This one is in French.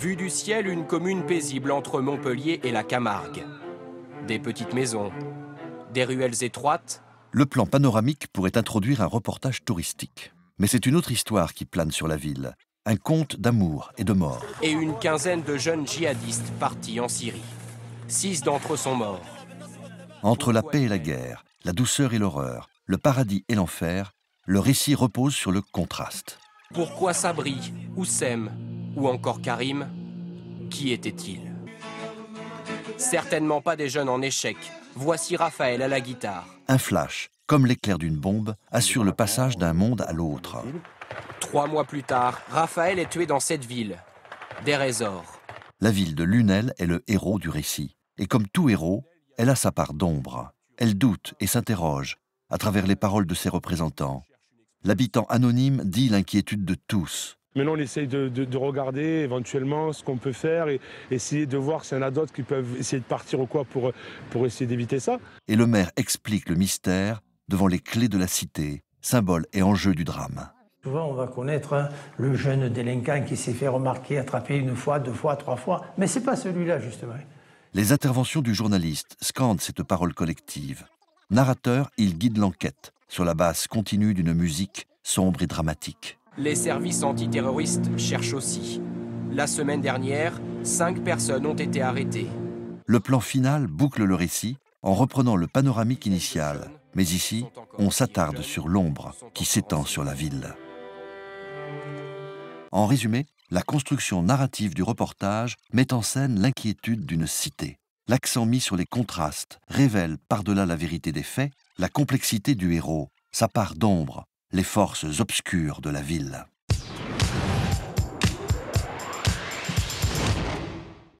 Vue du ciel, une commune paisible entre Montpellier et la Camargue. Des petites maisons, des ruelles étroites. Le plan panoramique pourrait introduire un reportage touristique. Mais c'est une autre histoire qui plane sur la ville. Un conte d'amour et de mort. Et une quinzaine de jeunes djihadistes partis en Syrie. 6 d'entre eux sont morts. Entre la paix et la guerre, la douceur et l'horreur, le paradis et l'enfer, le récit repose sur le contraste. Pourquoi Sabri, Oussem ou encore Karim? Qui étaient-ils? Certainement pas des jeunes en échec. Voici Raphaël à la guitare. Un flash, comme l'éclair d'une bombe, assure le passage d'un monde à l'autre. 3 mois plus tard, Raphaël est tué dans cette ville, Deir ez-Zor. La ville de Lunel est le héros du récit. Et comme tout héros, elle a sa part d'ombre. Elle doute et s'interroge à travers les paroles de ses représentants. L'habitant anonyme dit l'inquiétude de tous. Maintenant, on essaye de regarder éventuellement ce qu'on peut faire et essayer de voir s'il y en a d'autres qui peuvent essayer de partir ou quoi pour essayer d'éviter ça. Et le maire explique le mystère devant les clés de la cité, symbole et enjeu du drame. Souvent, on va connaître le jeune délinquant qui s'est fait remarquer, attraper 1 fois, 2 fois, 3 fois. Mais ce n'est pas celui-là, justement. Les interventions du journaliste scandent cette parole collective. Narrateur, il guide l'enquête sur la base continue d'une musique sombre et dramatique. Les services antiterroristes cherchent aussi. La semaine dernière, 5 personnes ont été arrêtées. Le plan final boucle le récit en reprenant le panoramique initial. Mais ici, on s'attarde sur l'ombre qui s'étend sur la ville. En résumé, la construction narrative du reportage met en scène l'inquiétude d'une cité. L'accent mis sur les contrastes révèle, par-delà la vérité des faits, la complexité du héros, sa part d'ombre, les forces obscures de la ville.